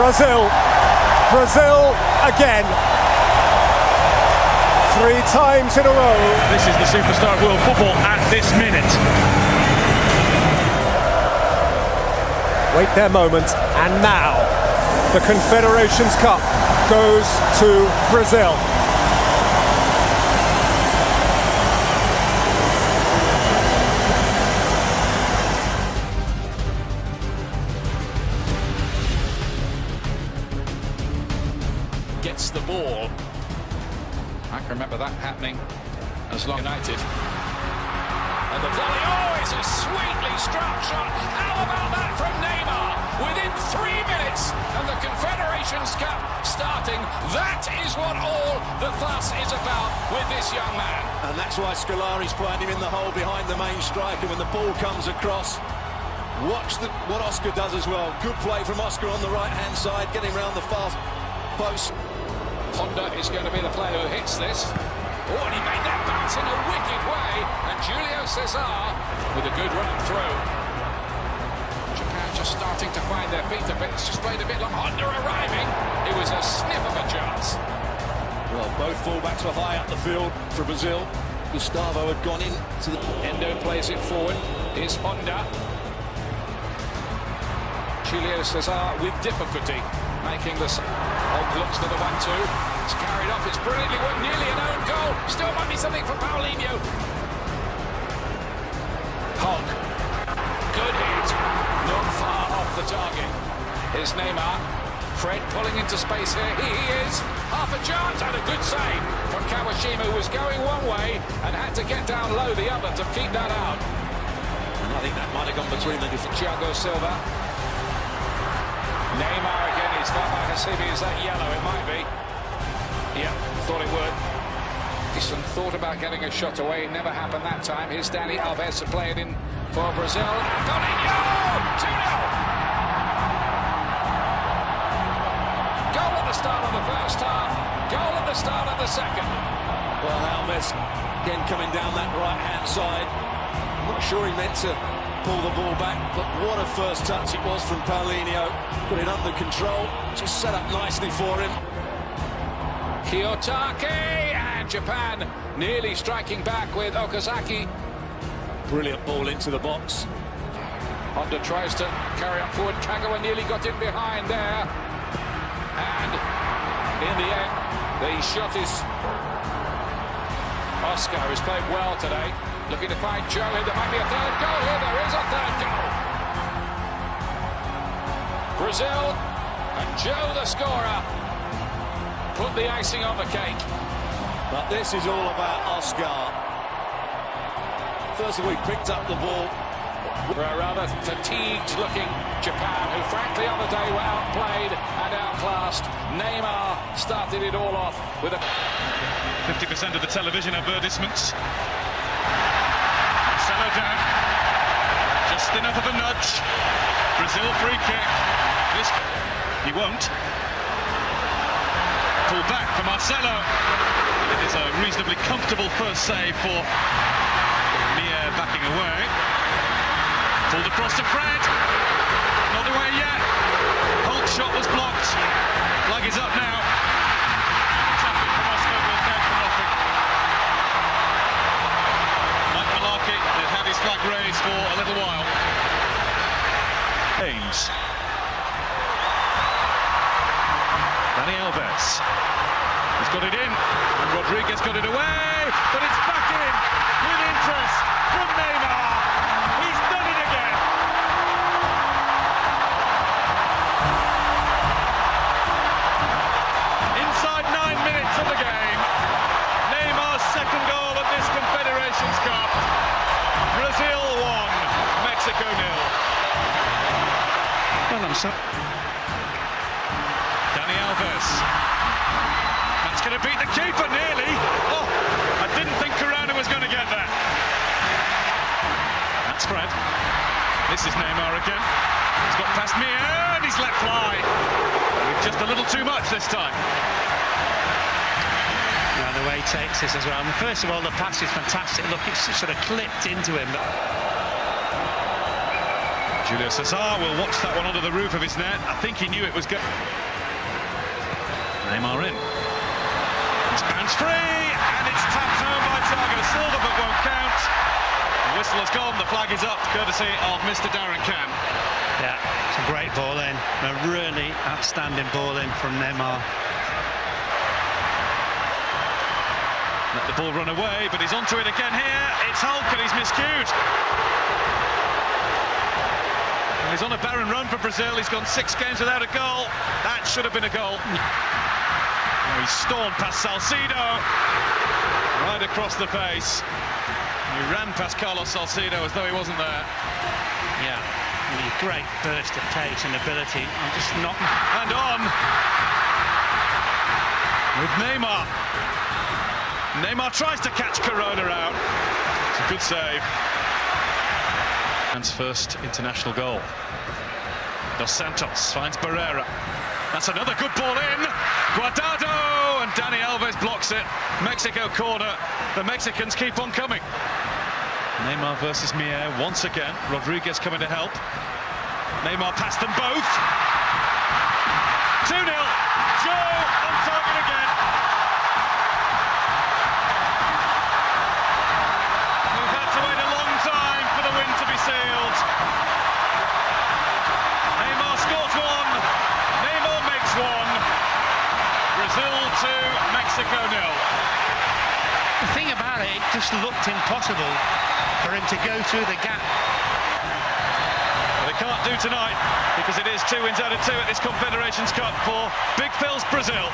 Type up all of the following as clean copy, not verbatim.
Brazil again. 3 times in a row. This is the superstar of world football at this minute. Wait their moment, and now the Confederations Cup goes to Brazil. Gets the ball. I can remember that happening as long United. And the volley, oh, it's a sweetly struck shot. How about that from Neymar? Within 3 minutes and the Confederations Cup starting. That is what all the fuss is about with this young man. And that's why Scolari's playing him in the hole behind the main striker when the ball comes across. Watch what Oscar does as well. Good play from Oscar on the right-hand side, getting round the fast post. Honda is going to be the player who hits this. Oh, and he made that bounce in a wicked way. And Julio Cesar with a good run through. Japan just starting to find their feet a bit. It's just played a bit long. Honda arriving. It was a sniff of a chance. Well, both fullbacks were high up the field for Brazil. Gustavo had gone in to the... Endo plays it forward. Here's Honda. Julio Cesar with difficulty making this. Looks for the 1-2. It's carried off. It's brilliantly worked. Nearly an own goal. Still might be something for Paulinho. Hogg. Good hit. Not far off the target. Here's Neymar. Fred pulling into space here. He is. Half a chance and a good save from Kawashima, who was going one way and had to get down low the other to keep that out. And I think that might have gone between the different... Thiago Silva. Neymar again, he's got by Hasibi. Is that yellow? It might be. Yeah, thought it would. Easton thought about getting a shot away. It never happened that time. Here's Dani Alves to play it in for Brazil. Paulinho! 2-0! Goal at the start of the first half. Goal at the start of the second. Well, Alves again coming down that right-hand side. I'm not sure he meant to pull the ball back, but what a first touch it was from Paulinho. Put it under control, just set up nicely for him. Kiyotake, and Japan nearly striking back with Okazaki. Brilliant ball into the box. Honda tries to carry on forward. Kagawa nearly got in behind there. And in the end, the shot is... Oscar has played well today. Looking to find Joe here. There might be a third goal here. There is a third goal. Brazil and Joe, the scorer, put the icing on the cake. But this is all about Oscar. First of all, he picked up the ball. For a rather fatigued-looking Japan, who frankly on the day were outplayed and outclassed. Neymar started it all off with a... 50% of the television advertisements. Marcelo down. Just enough of a nudge. Brazil free kick. He won't. Pull back for Marcelo. It is a reasonably comfortable first save for Neymar backing away. Pulled across to Fred. Not away yet. Hulk's shot was blocked. Flag is up now. Tapping from Oscar will count for nothing. Mike Malarkey has had his flag raised for a little while. James. Dani Alves. He's got it in. And Rodriguez got it away. But it's back in with interest from Neymar. He's done it again. Inside 9 minutes of the game, Neymar's second goal at this Confederations Cup. Brazil 1, Mexico 0. Well, I'm sorry. Dani Alves. That's going to beat the keeper nearly. Oh, I didn't think Corona was going to get that. That's Fred. This is Neymar again. He's got past Mir and he's let fly. With just a little too much this time. Yeah, the way he takes this as well. I mean, first of all, the pass is fantastic. Look, it's sort of clipped into him. Julio Cesar will watch that one under the roof of his net. I think he knew it was good. Neymar in. It's bounced free, and it's tapped home by Thiago Silva, but won't count. The whistle has gone, the flag is up, courtesy of Mr. Darren Can. Yeah, it's a great ball in. A really outstanding ball in from Neymar. Let the ball run away, but he's onto it again here. It's Hulk, and he's miscued. And he's on a barren run for Brazil. He's gone 6 games without a goal. That should have been a goal. Oh, he's stormed past Salcido, right across the face. He ran past Carlos Salcido as though he wasn't there. Yeah, really great burst of pace and ability. I'm just not... And on with Neymar. Neymar tries to catch Corona out. It's a good save. Man's first international goal. Dos Santos finds Barrera. That's another good ball in. Guardado, and Dani Alves blocks it. Mexico corner. The Mexicans keep on coming. Neymar versus Mier once again. Rodriguez coming to help. Neymar passed them both. 2-0. Joe on target again. We've had to wait a long time for the win to be sealed. Neymar scores one. Neymar makes one. Brazil 2, Mexico 0. The thing about it just looked impossible for him to go through the gap. Well, they can't do tonight because it is 2 wins out of 2 at this Confederations Cup for Big Phil's Brazil.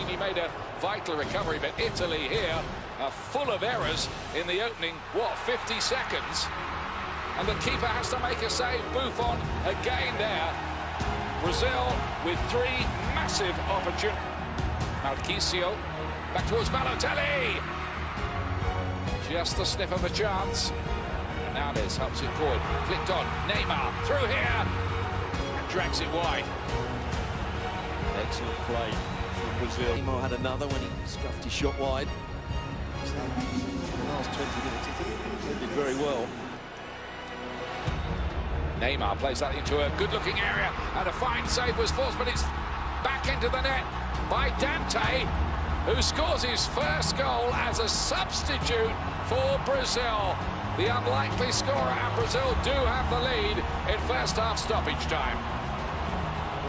He made a vital recovery, but Italy here are full of errors in the opening, 50 seconds? And the keeper has to make a save. Buffon again there. Brazil with 3 massive opportunities. Marquisio back towards Balotelli. Just the sniff of a chance. Hernandez helps it forward. Flicked on. Neymar through here. And drags it wide. Excellent play from Brazil. Neymar had another when he scuffed his shot wide. So, the last 20 minutes, he did very well. Neymar plays that into a good-looking area, and a fine save was forced, but it's back into the net by Dante, who scores his first goal as a substitute for Brazil. The unlikely scorer, and Brazil do have the lead in first-half stoppage time.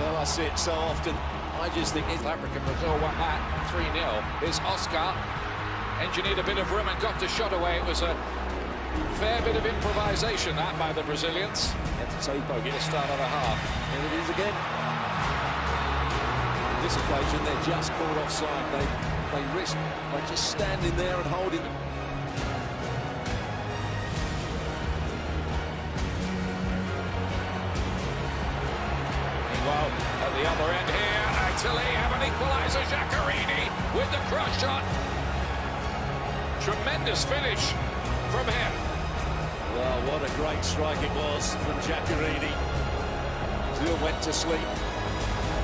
Well, I see it so often. I just think South Africa, Brazil won that 3-0. Here's Oscar, engineered a bit of room and got the shot away. It was a fair bit of improvisation, that, by the Brazilians. Topo Get a start of the half. Here it is again. On this occasion, they're just caught offside. They risk by just standing there and holding them. Meanwhile, at the other end here, Italy have an equaliser. Giaccherini with the cross shot. Tremendous finish from him. Well, what a great strike it was from Giaccherini. Brazil went to sleep.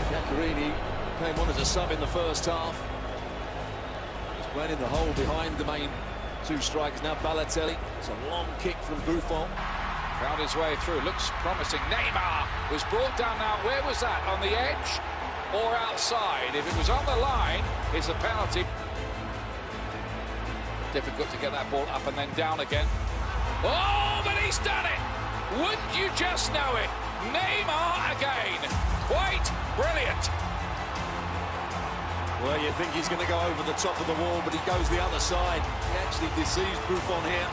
Giaccherini came on as a sub in the first half. He's playing in the hole behind the main 2 strikers. Now Balotelli. It's a long kick from Buffon. Found his way through. Looks promising. Neymar was brought down now. Where was that? On the edge or outside? If it was on the line, it's a penalty. Difficult to get that ball up and then down again. Oh, but he's done it! Wouldn't you just know it? Neymar again. Quite brilliant. Well, you think he's going to go over the top of the wall, but he goes the other side. He actually deceives Buffon here.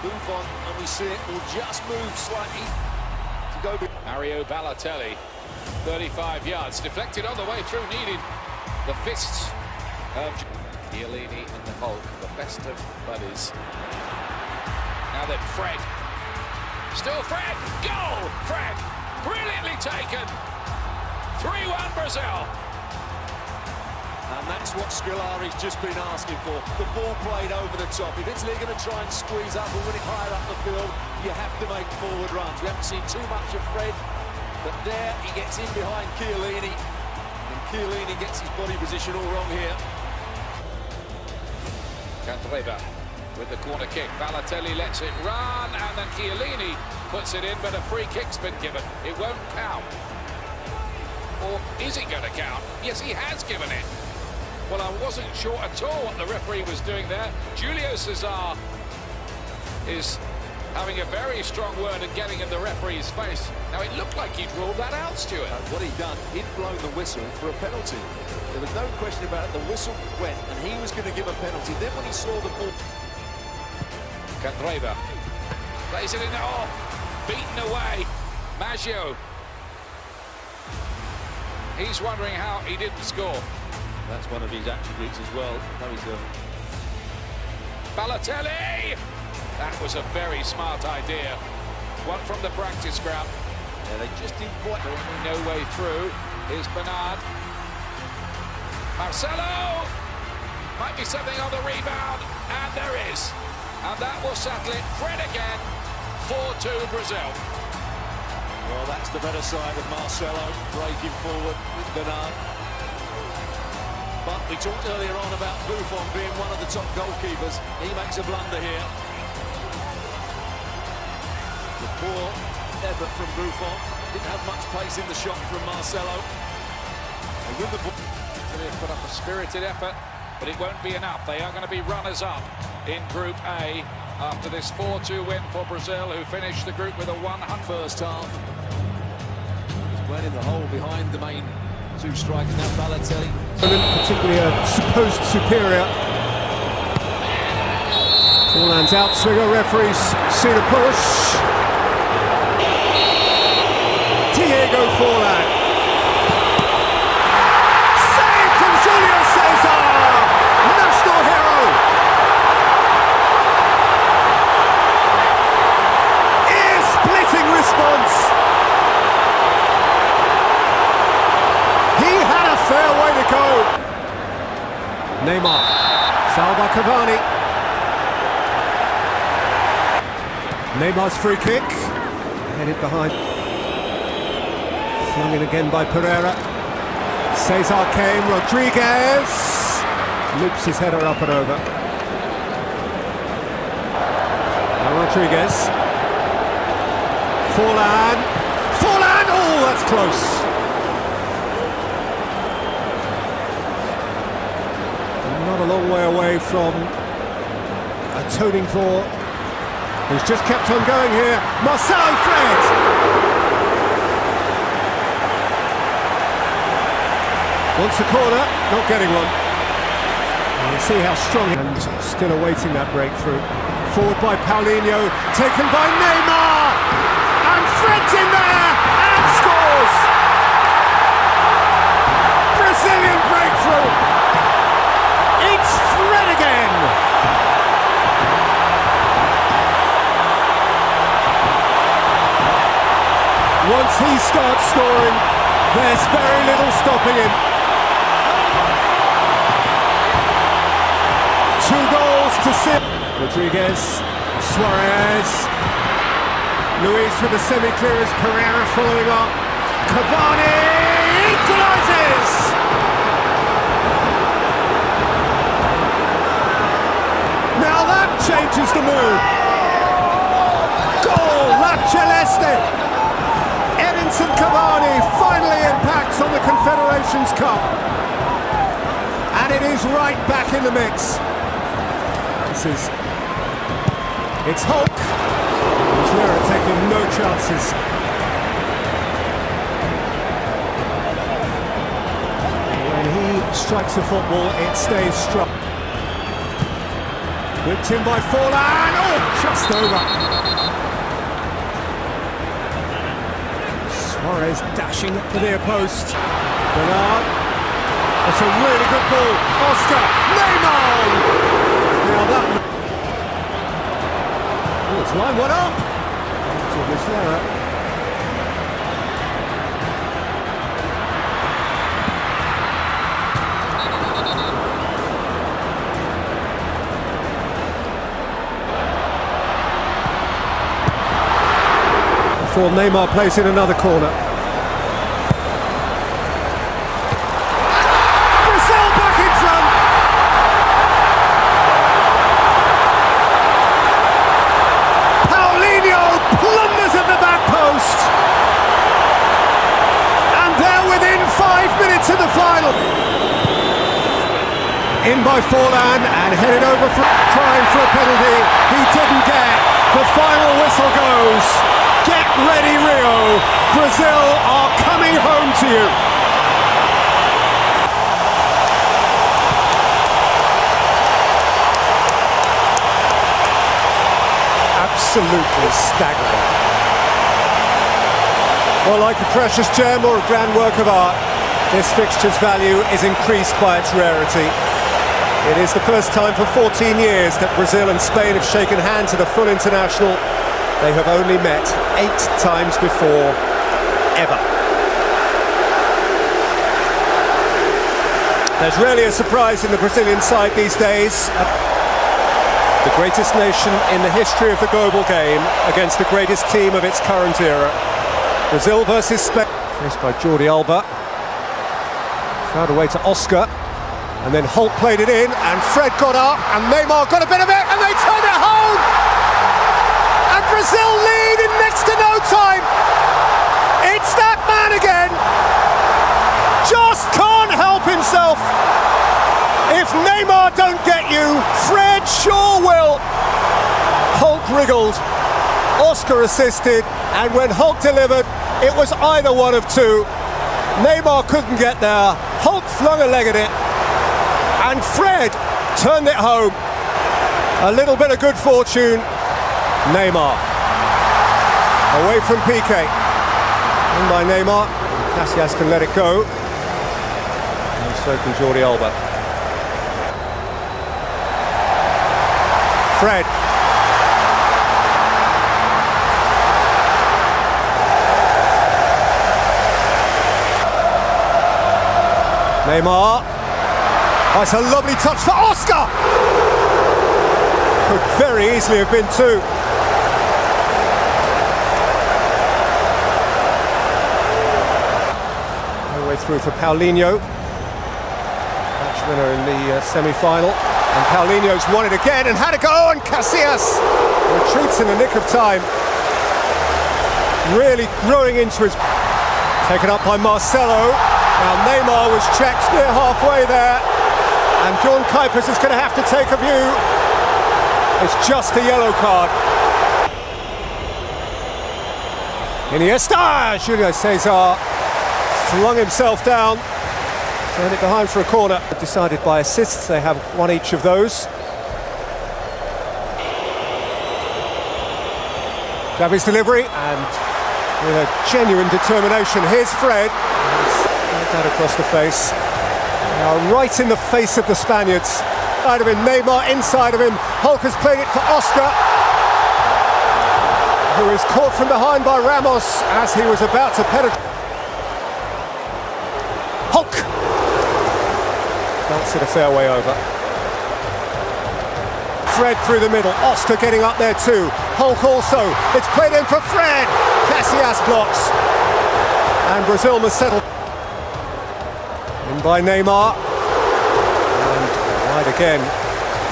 Buffon, and we see it, will just move slightly to go. Mario Balotelli, 35 yards, deflected on the way through, needed the fists of Chiellini and the Hulk, the best of buddies. Now then, Fred. Still Fred. Goal! Fred. Brilliantly taken. 3-1 Brazil. And that's what Scolari's just been asking for. The ball played over the top. If Italy are going to try and squeeze up and win it higher up the field, you have to make forward runs. We haven't seen too much of Fred, but there he gets in behind Chiellini. And Chiellini gets his body position all wrong here. Candreva with the corner kick. Balotelli lets it run, and then Chiellini puts it in, but a free kick's been given. It won't count. Or is it going to count? Yes, he has given it. Well, I wasn't sure at all what the referee was doing there. Julio Cesar is having a very strong word and getting in the referee's face. Now, it looked like he'd ruled that out, Stuart. What he'd done, he'd blown the whistle for a penalty. There was no question about it. The whistle went, and he was going to give a penalty. Then when he saw the ball... Candreva plays it in. Oh, beaten away. Maggio. He's wondering how he didn't score. That's one of his attributes as well. Balotelli! That was a very smart idea. One from the practice ground. Yeah, they just didn't quite... No way through. Here's Bernard. Marcelo! Might be something on the rebound. And there is. And that will settle it. Fred again. 4-2 Brazil. Well, that's the better side of Marcelo, breaking forward with Bernard. But we talked earlier on about Buffon being one of the top goalkeepers. He makes a blunder here. The poor effort from Buffon. Didn't have much pace in the shot from Marcelo. And with the ball... Italy have put up a spirited effort, but it won't be enough. They are going to be runners-up in Group A after this 4-2 win for Brazil, who finished the group with a 100 first half. Went in the hole behind the main two strikers. Now Balotelli. Particularly a supposed superior. Forlan's outswinger, referees see the push. Diego Forlan. Save from Julio Cesar! National hero! Ear-splitting response! He had a fair way to go. Neymar, fouled by Cavani. Neymar's free kick, headed behind. Flung in again by Pereira. Cesar came, Rodriguez loops his header up and over. Now Rodriguez. Forlan, oh, that's close. Not a long way away from atoning for who's just kept on going here. Marcelo Fred! Wants a corner, not getting one. And we'll see how strong he is. And still awaiting that breakthrough. Forward by Paulinho, taken by Neymar! And Fred's in there! And scores! Brazilian breakthrough! It's Fred again! Once he starts scoring, there's very little stopping him. 2 goals to 6. Rodriguez, Suarez, Luis with the semi-clearance, Pereira following up. Cavani equalises! Now that changes the mood. Goal, La Celeste! Edinson Cavani finally impacts on the Confederations Cup. And it is right back in the mix. It's Hulk. Muslera taking no chances. When he strikes the football, it stays strong. Whipped in by Forlan. Oh, just over. Suarez dashing to the near post. Bernard. That's a really good ball. Oscar. Neymar! Now that... Oh, it's line one up. To Muslera. Before Neymar plays in another corner. Brazil back in front! Paulinho plunders a In by Forlan and headed over for trying for a penalty. He didn't get. The final whistle goes. Get ready, Rio. Brazil are coming home to you. Absolutely staggering. Well, like a precious gem or a grand work of art, this fixture's value is increased by its rarity. It is the first time for 14 years that Brazil and Spain have shaken hands at a full international. They have only met 8 times before, ever. There's rarely a surprise in the Brazilian side these days. The greatest nation in the history of the global game against the greatest team of its current era. Brazil versus Spain, faced by Jordi Alba. Found a way to Oscar, and then Hulk played it in, and Fred got up, and Neymar got a bit of it, and they turned it home! And Brazil lead in next to no time! It's that man again! Just can't help himself! If Neymar don't get you, Fred sure will! Hulk wriggled, Oscar assisted, and when Hulk delivered, it was either one of two. Neymar couldn't get there, Hulk flung a leg at it, and Fred turned it home. A little bit of good fortune. Neymar. Away from Piqué. In by Neymar. Casillas can let it go. And so can Jordi Alba. Fred. Neymar. Oh, it's a lovely touch for Oscar! Could very easily have been two. All the way through for Paulinho. Match winner in the semi-final. And Paulinho's won it again and had a go, and Casillas retreats in the nick of time. Really growing into his... Taken up by Marcelo. Now Neymar was checked near halfway there. And John Kuipers is going to have to take a view. It's just a yellow card. Iniesta! Julio Cesar flung himself down. Turned it behind for a corner. Decided by assists, they have one each of those. Xavi's delivery, and with a genuine determination, here's Fred. That across the face. Now right in the face of the Spaniards. Side of him, Neymar inside of him. Hulk has played it for Oscar, who is caught from behind by Ramos as he was about to penetrate. Hulk! That's it a fair way over. Fred through the middle. Oscar getting up there too. Hulk also. It's played in for Fred. Casillas blocks. And Brazil must settle. In by Neymar. And wide again.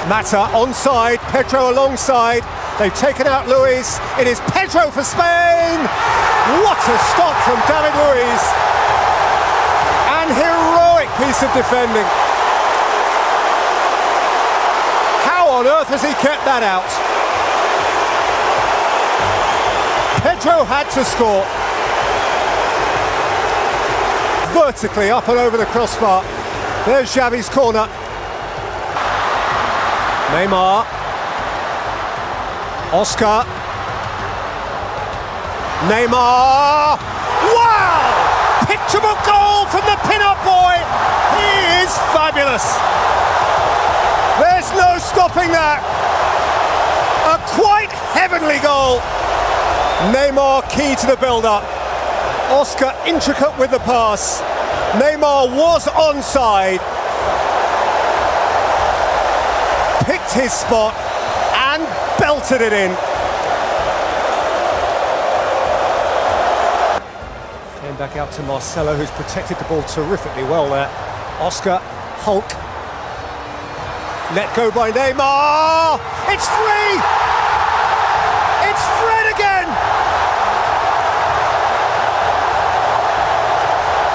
Mata onside. Pedro alongside. They've taken out Luis. It is Pedro for Spain. What a stop from David Luis. An heroic piece of defending. How on earth has he kept that out? Pedro had to score. Vertically up and over the crossbar. There's Xavi's corner. Neymar. Oscar. Neymar. Wow! Picture book goal from the pin-up boy. He is fabulous. There's no stopping that. A quite heavenly goal. Neymar key to the build-up. Oscar intricate with the pass. Neymar was onside. Picked his spot and belted it in. Came back out to Marcelo, who's protected the ball terrifically well there. Oscar, Hulk. Let go by Neymar. It's free. It's Fred again.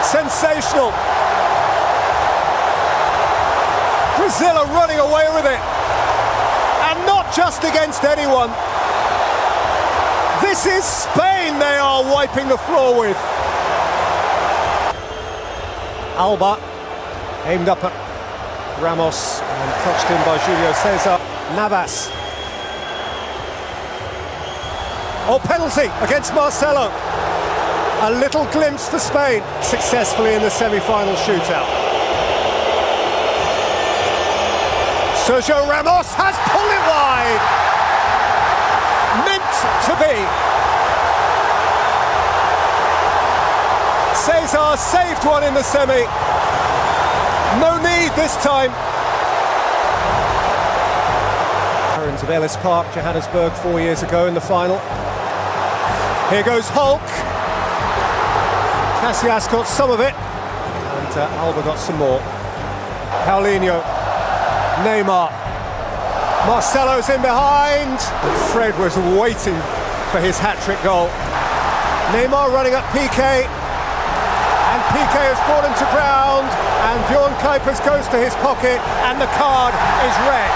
Sensational. Brazil are running away with it. And not just against anyone. This is Spain they are wiping the floor with. Alba aimed up at Ramos and touched in by Julio Cesar. Navas. Oh, penalty against Marcelo. A little glimpse for Spain, successfully in the semi-final shootout. Sergio Ramos has pulled it wide. Meant to be. Cesar saved one in the semi. No need this time. Barons of Ellis Park, Johannesburg, 4 years ago in the final. Here goes Hulk. Casillas got some of it, and Alba got some more. Paulinho, Neymar, Marcelo's in behind. Fred was waiting for his hat-trick goal. Neymar running up Piqué, and Piqué has brought him to ground, and Bjorn Kuipers goes to his pocket, and the card is red.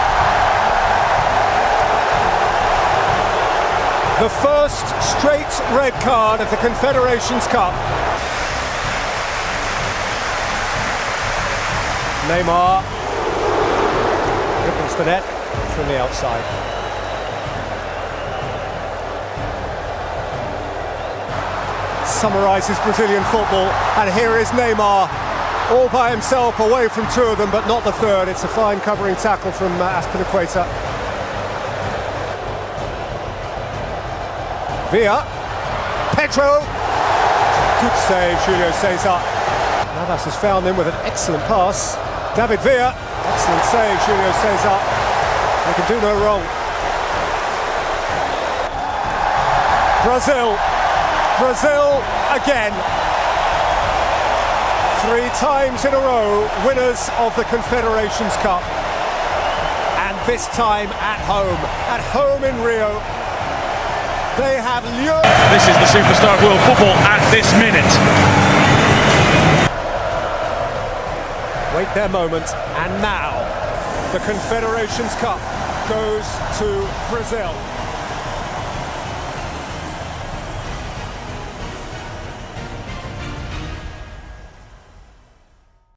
The first straight red card of the Confederations Cup. Neymar dribbles the net from the outside. Summarises Brazilian football, and here is Neymar, all by himself, away from two of them, but not the third. It's a fine covering tackle from Aspilicueta. Villa, Pedro, good save, Julio Cesar. Navas has found him with an excellent pass. David Villa, excellent save, Julio Cesar. They can do no wrong. Brazil again. 3 times in a row, winners of the Confederations Cup. And this time at home in Rio. They have lured. This is the superstar of world football at this minute. Wait their moment, and now the Confederations Cup goes to Brazil.